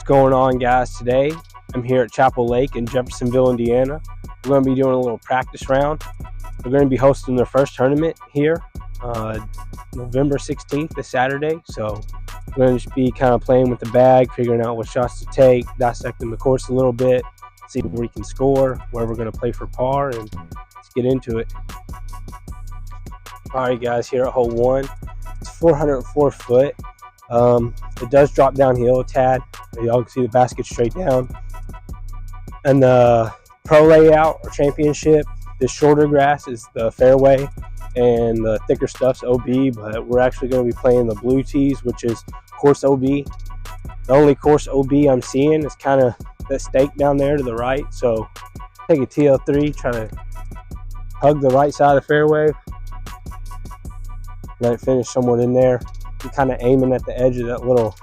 going on, guys? Today I'm here at Chapel Lake in Jeffersonville, Indiana. We're going to be doing a little practice round. We're going to be hosting their first tournament here November 16th, this Saturday. So we're going to just be kind of playing with the bag, figuring out what shots to take, dissecting the course a little bit, see where we can score, where we're going to play for par, and let's get into it. All right, guys, here at hole 1. It's 404 foot. It does drop downhill a tad. Y'all can see the basket straight down. And the pro layout or championship, the shorter grass is the fairway and the thicker stuff's OB, but we're actually going to be playing the blue tees, which is course OB. The only course OB I'm seeing is kind of that stake down there to the right. So take a TL3, try to hug the right side of the fairway, let it finish somewhat in there. I'm kind of aiming at the edge of that little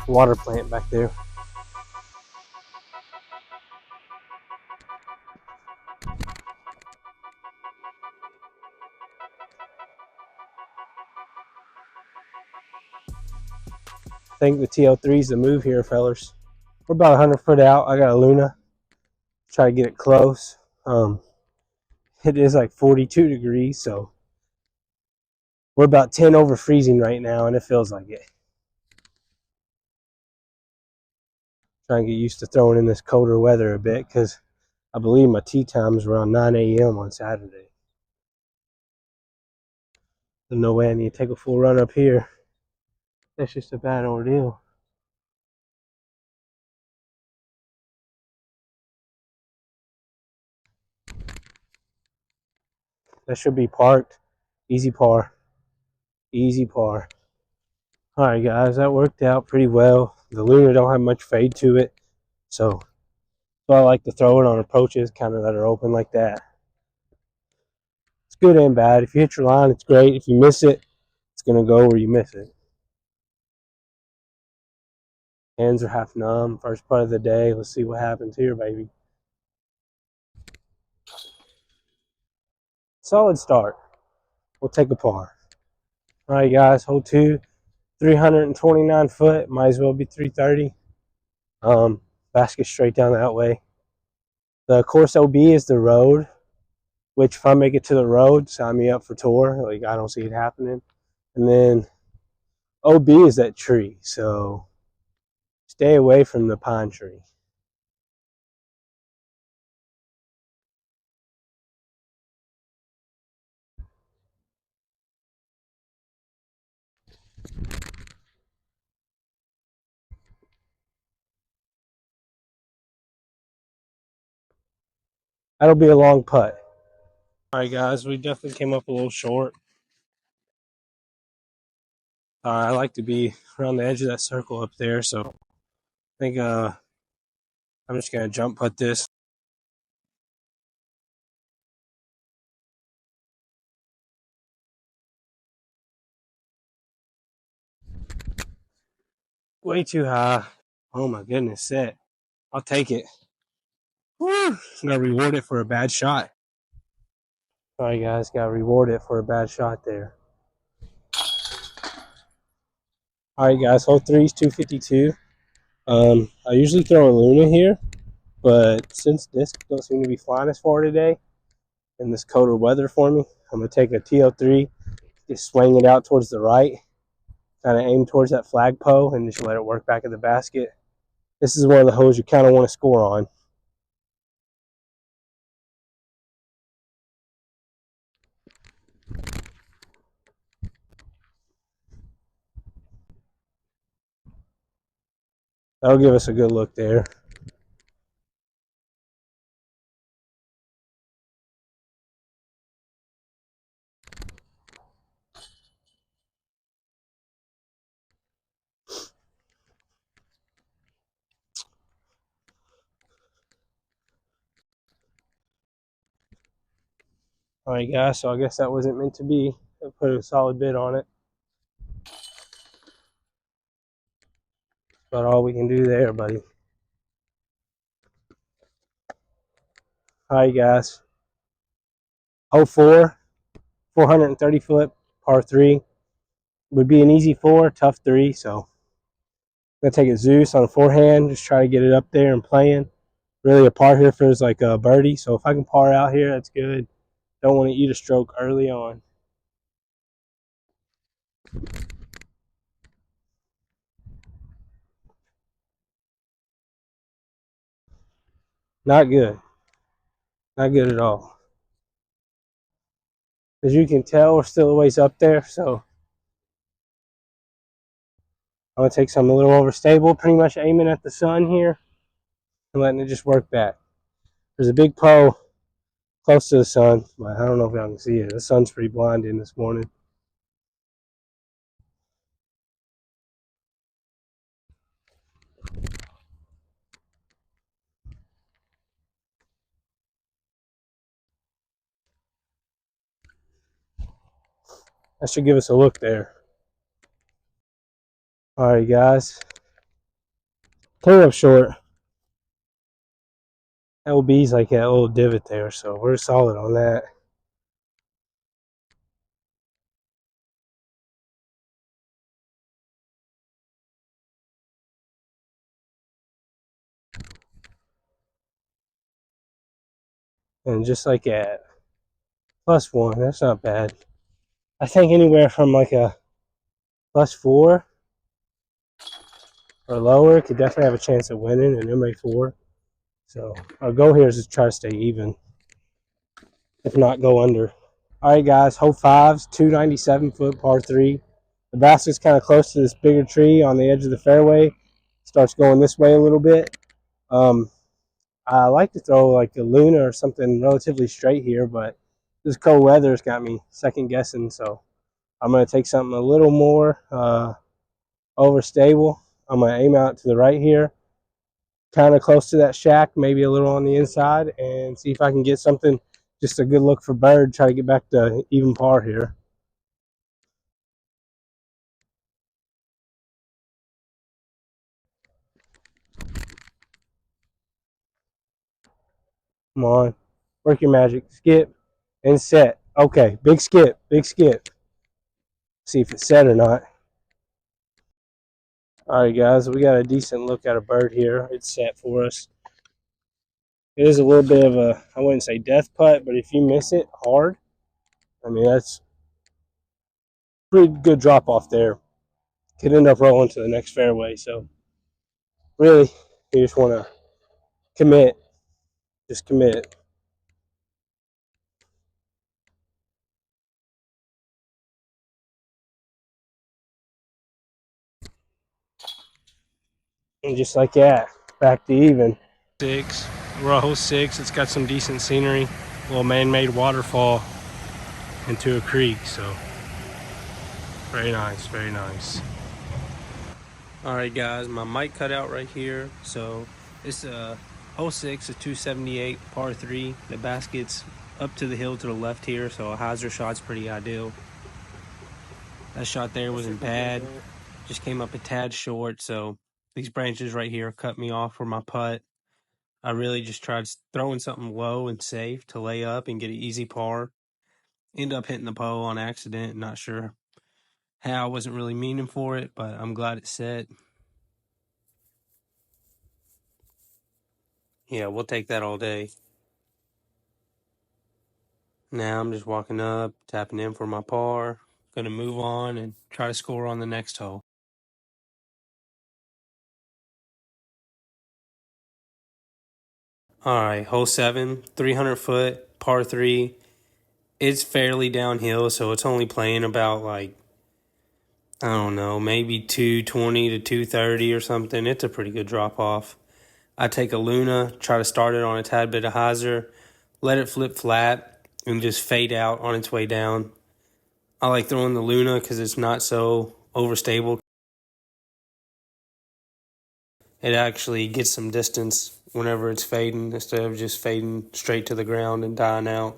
water plant back there. I think the TL3 is the move here, fellas. We're about 100 foot out. I got a Luna. Try to get it close. It is like 42 degrees, so we're about 10 over freezing right now, and it feels like it. Trying to get used to throwing in this colder weather a bit, because I believe my tee time is around 9 a.m. on Saturday. There's no way I need to take a full run up here. That's just a bad ordeal. That should be parked. Easy par. Easy par. Alright, guys, that worked out pretty well. The Luna don't have much fade to it, so I like to throw it on approaches kind of that are open like that. It's good and bad. If you hit your line, it's great. If you miss it, it's going to go where you miss it. Hands are half numb. First putt of the day. Let's see what happens here, baby. Solid start. We'll take a par. All right, guys. Hole 2, 329 foot. Might as well be 330. Basket straight down that way. The course OB is the road, which if I make it to the road, sign me up for tour. Like, I don't see it happening. And then OB is that tree, so stay away from the pine tree. That'll be a long putt. All right, guys, we definitely came up a little short. I like to be around the edge of that circle up there, so I think I'm just going to jump putt this. Way too high. Oh, my goodness, set. I'll take it. Woo! I'm going to reward it for a bad shot. All right, guys, got to reward it for a bad shot there. All right, guys, hole 3 is 252. I usually throw a Luna here, but since discs don't seem to be flying as far today in this colder weather for me, I'm going to take a TL3, just swing it out towards the right, kind of aim towards that flagpole, and just let it work back at the basket. This is one of the holes you kind of want to score on. That'll give us a good look there. All right, guys, so I guess that wasn't meant to be. I put a solid bid on it. About all we can do there, buddy. All right, guys. Hole 4, 430 foot, par 3. Would be an easy 4, tough 3, so gonna take a Zeus on a forehand, just try to get it up there and playing. Really, a par here feels like a birdie, so if I can par out here, that's good. Don't want to eat a stroke early on. Not good. Not good at all. As you can tell, we're still a ways up there, so I'm going to take something a little overstable, pretty much aiming at the sun here and letting it just work back. There's a big pole close to the sun, but I don't know if y'all can see it. The sun's pretty blinding this morning. That should give us a look there. All right, guys. Came up short. LB's like that little divot there, so we're solid on that. And just like that, +1, that's not bad. I think anywhere from like a +4 or lower could definitely have a chance of winning an MA4. So our goal here is to try to stay even, if not go under. All right, guys, hole 5's 297-foot par 3. The basket's kind of close to this bigger tree on the edge of the fairway. Starts going this way a little bit. I like to throw like a Luna or something relatively straight here, but this cold weather's got me second guessing. So I'm going to take something a little more overstable. I'm going to aim out to the right here, kind of close to that shack, maybe a little on the inside, and see if I can get something, just a good look for bird, try to get back to even par here. Come on, work your magic. Skip and set. Okay, big skip, big skip. See if it's set or not. All right, guys, we got a decent look at a bird here. It's set for us. It is a little bit of a, I wouldn't say death putt, but if you miss it hard, I mean, that's pretty good drop off there. Could end up rolling to the next fairway. So really, you just want to commit. Just commit. And just like that, back to even. 6. We're on hole 6. It's got some decent scenery. A little man-made waterfall into a creek. So very nice, very nice. All right, guys, my mic cut out right here. So it's hole 6, a 278 par 3. The basket's up to the hill to the left here, so a hyzer shot's pretty ideal. That shot there wasn't bad. Just came up a tad short, so these branches right here cut me off for my putt. I really just tried throwing something low and safe to lay up and get an easy par. End up hitting the pole on accident. Not sure how. I wasn't really meaning for it, but I'm glad it set. Yeah, we'll take that all day. Now I'm just walking up, tapping in for my par. Gonna move on and try to score on the next hole. All right, hole 7, 300-foot, par 3. It's fairly downhill, so it's only playing about like, I don't know, maybe 220 to 230 or something. It's a pretty good drop off. I take a Luna, try to start it on a tad bit of hyzer, let it flip flat, and just fade out on its way down. I like throwing the Luna because it's not so overstable. It actually gets some distance whenever it's fading instead of just fading straight to the ground and dying out.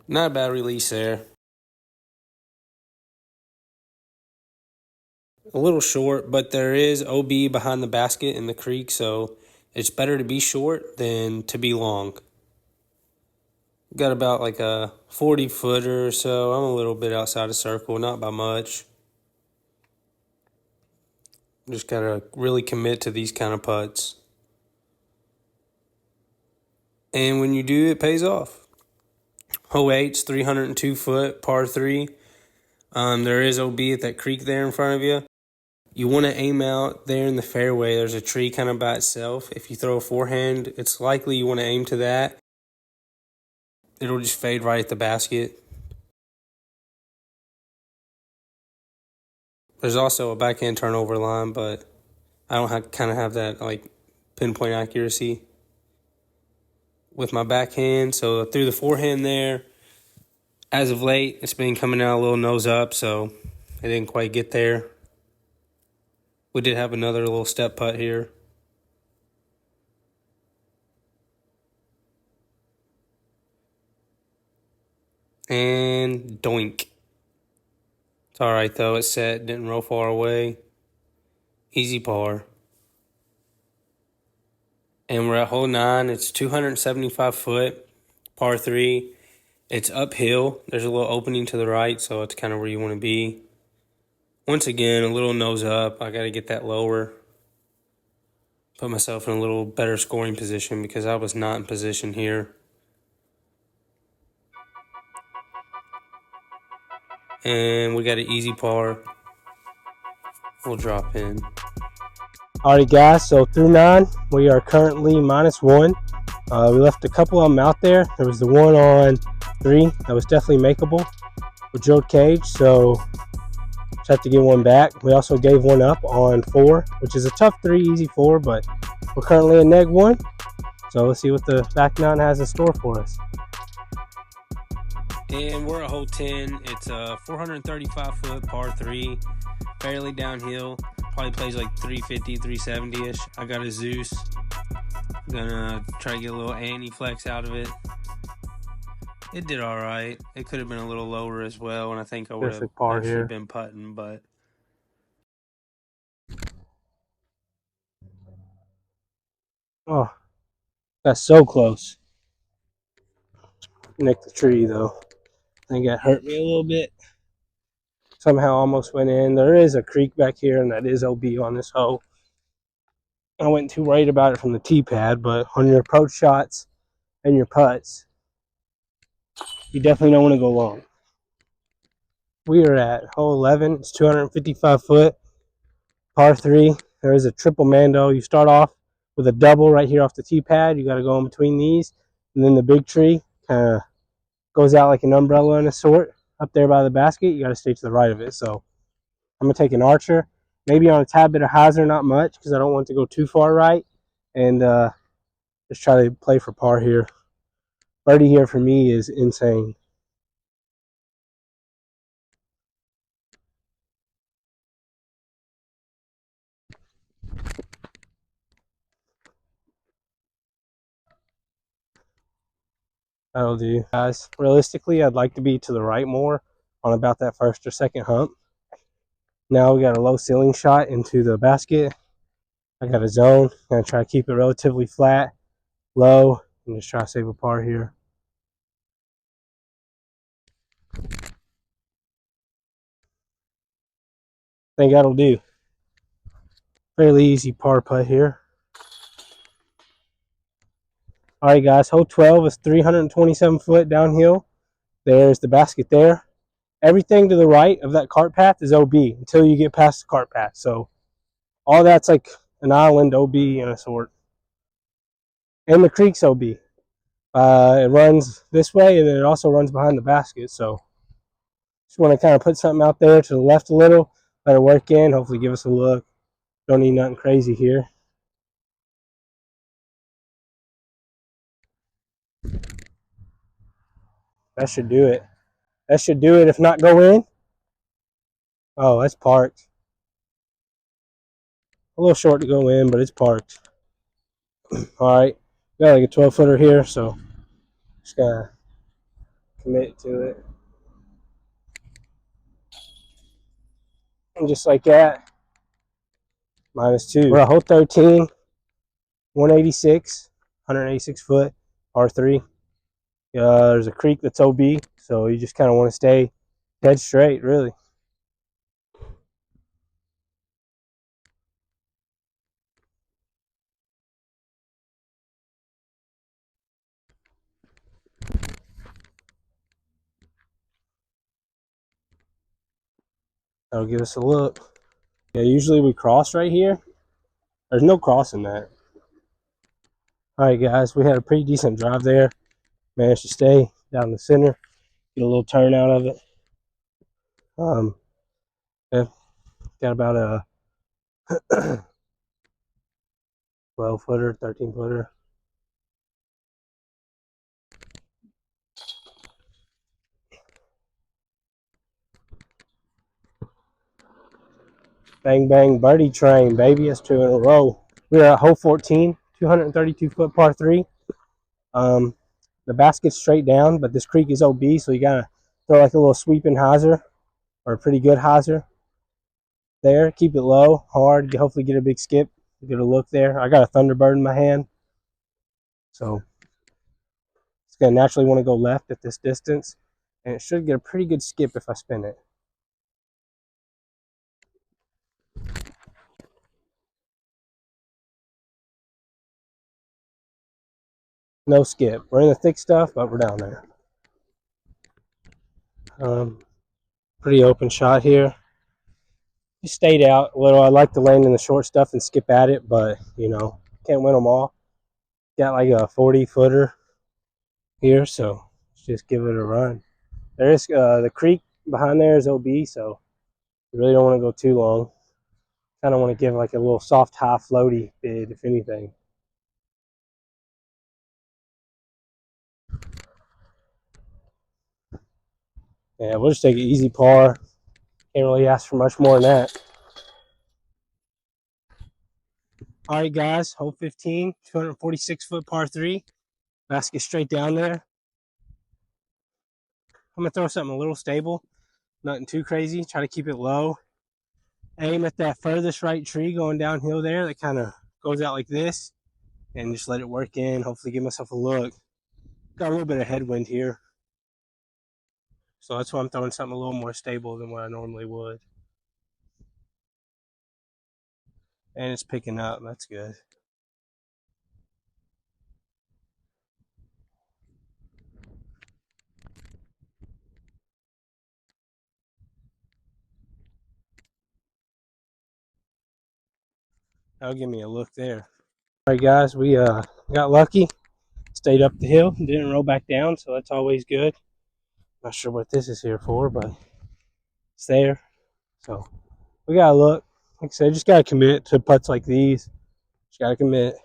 Not a bad release there. A little short, but there is OB behind the basket in the creek, so it's better to be short than to be long. Got about like a 40 footer or so. I'm a little bit outside of circle, not by much. Just gotta really commit to these kind of putts. And when you do, it pays off. Hole 8's 302 foot, par 3. There is OB at that creek there in front of you. You want to aim out there in the fairway. There's a tree kind of by itself. If you throw a forehand, it's likely you want to aim to that. It'll just fade right at the basket. There's also a backhand turnover line, but I don't have that like pinpoint accuracy with my backhand. So through the forehand there, as of late, it's been coming out a little nose up, so it didn't quite get there. We did have another little step putt here. And doink. It's all right, though. It's set. Didn't roll far away. Easy par. And we're at hole 9. It's 275 foot, par 3. It's uphill. There's a little opening to the right, so it's kind of where you want to be. Once again, a little nose up. I got to get that lower. Put myself in a little better scoring position because I was not in position here. And we got an easy par. We'll drop in. Alright guys, so through 9, we are currently -1. We left a couple of them out there. There was the one on 3 that was definitely makeable with Joe Cage, so just have to get one back. We also gave one up on 4, which is a tough 3, easy 4, but we're currently at -1. So let's see what the back 9 has in store for us. And we're at hole 10. It's a 435 foot par 3, fairly downhill. Probably plays like 350, 370-ish. I got a Zeus. Gonna try to get a little anti-flex out of it. It did all right. It could have been a little lower as well, and I think I would have actually been putting, but oh, that's so close. Nicked the tree though. I think that hurt me a little bit. Somehow almost went in. There is a creek back here, and that is OB on this hole. I wasn't too worried about it from the tee pad, but on your approach shots and your putts, you definitely don't want to go long. We are at hole 11. It's 255 foot, par 3. There is a triple mando. You start off with a double right here off the tee pad. You got to go in between these, and then the big tree kind of goes out like an umbrella in a sort up there by the basket. You got to stay to the right of it. So I'm gonna take an archer, maybe on a tad bit of hyzer, not much, because I don't want to go too far right, and just try to play for par here. Birdie here for me is insane. That'll do, guys. Realistically, I'd like to be to the right more on about that first or second hump. Now we got a low ceiling shot into the basket. I got a zone. I'm gonna try to keep it relatively flat, low, and just try to save a par here. I think that'll do. Fairly easy par putt here. All right, guys. Hole 12 is 327 foot downhill. There's the basket there. Everything to the right of that cart path is OB until you get past the cart path. So all that's like an island OB in a sort. And the creek's OB. It runs this way, and then it also runs behind the basket. So just want to kind of put something out there to the left a little, let it work in, hopefully give us a look. Don't need nothing crazy here. That should do it. That should do it if not go in. Oh, that's parked. A little short to go in, but it's parked. All right, got like a 12-footer here, so just gotta commit to it. And just like that, -2. We're at hole 13, 186 foot, par 3. There's a creek that's OB, so you just kind of want to stay dead straight, really. That'll give us a look. Yeah, usually we cross right here. There's no crossing that. All right, guys, we had a pretty decent drive there. Managed to stay down the center, get a little turn out of it. Yeah, got about a 12 footer, 13 footer. Bang, bang, birdie train, baby. That's 2 in a row. We're at hole 14, 232 foot par 3. The basket's straight down, but this creek is OB, so you gotta throw like a little sweeping hyzer or a pretty good hyzer there. Keep it low, hard. Hopefully get a big skip. Get a look there. I got a Thunderbird in my hand, so it's gonna naturally want to go left at this distance, and it should get a pretty good skip if I spin it. No skip. We're in the thick stuff, but we're down there. Pretty open shot here. Just stayed out a little. I like to land in the short stuff and skip at it, but can't win them all. Got like a 40 footer here, so let's just give it a run. There is the creek behind there is OB, so you really don't want to go too long. Kind of want to give like a little soft, high, floaty bid, if anything. Yeah, we'll just take an easy par. Can't really ask for much more than that. All right, guys, hole 15, 246 foot par 3. Basket straight down there. I'm going to throw something a little stable, nothing too crazy. Try to keep it low. Aim at that furthest right tree going downhill there that kind of goes out like this, and just let it work in. Hopefully give myself a look. Got a little bit of headwind here, so that's why I'm throwing something a little more stable than what I normally would. And it's picking up. That's good. That'll give me a look there. All right, guys, we got lucky. Stayed up the hill, didn't roll back down, so that's always good. Not sure what this is here for, but it's there. So we gotta look. Like I said, just gotta commit to putts like these. Just gotta commit.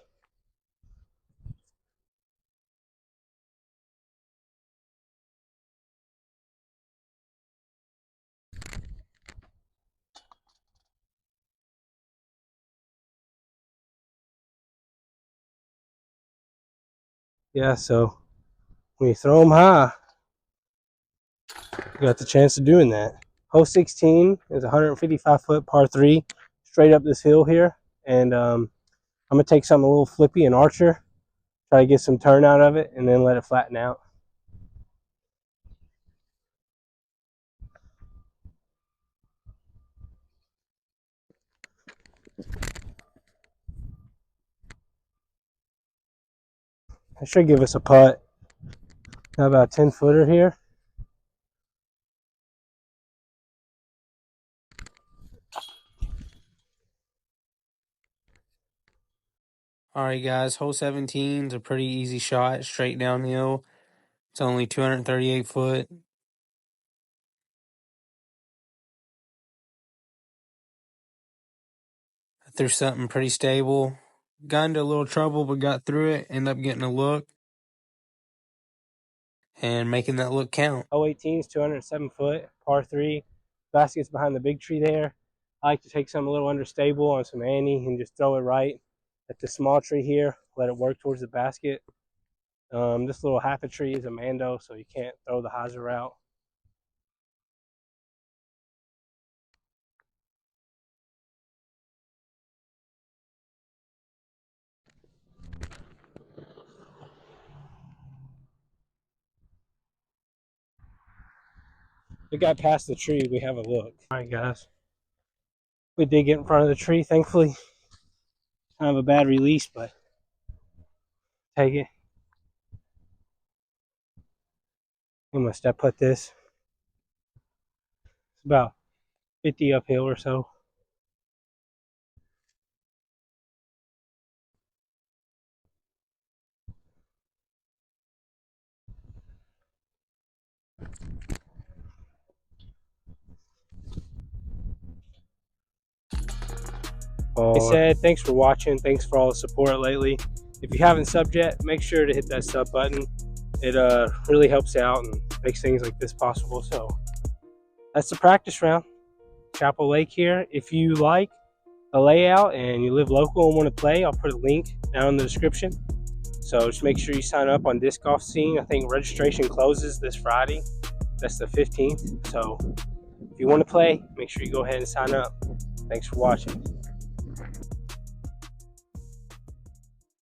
Yeah, so when you throw them high, you got the chance of doing that. Hole 16 is 155 foot par 3, straight up this hill here. And I'm going to take something a little flippy and archer, try to get some turn out of it, and then let it flatten out. That should give us a putt. How about a 10 footer here? All right, guys, hole 17 is a pretty easy shot, straight downhill. It's only 238 foot. I threw something pretty stable. Got into a little trouble, but got through it. Ended up getting a look and making that look count. Hole 18 is 207 foot, par 3. Basket's behind the big tree there. I like to take something a little understable on some ante and just throw it right at the small tree here. Let it work towards the basket. This little half a tree is a Mando, so you can't throw the hyzer out. We got past the tree. We have a look. All right, guys. We did get in front of the tree, thankfully. Kind of a bad release, but take it. I'm gonna step put this. It's about 50 uphill or so. Like I said, thanks for watching. Thanks for all the support lately. If you haven't subbed yet, make sure to hit that sub button. It really helps out and makes things like this possible. So that's the practice round. Chapel Lake here. If you like the layout and you live local and want to play, I'll put a link down in the description. So just make sure you sign up on Disc Golf Scene. I think registration closes this Friday. That's the 15th. So if you want to play, make sure you go ahead and sign up. Thanks for watching.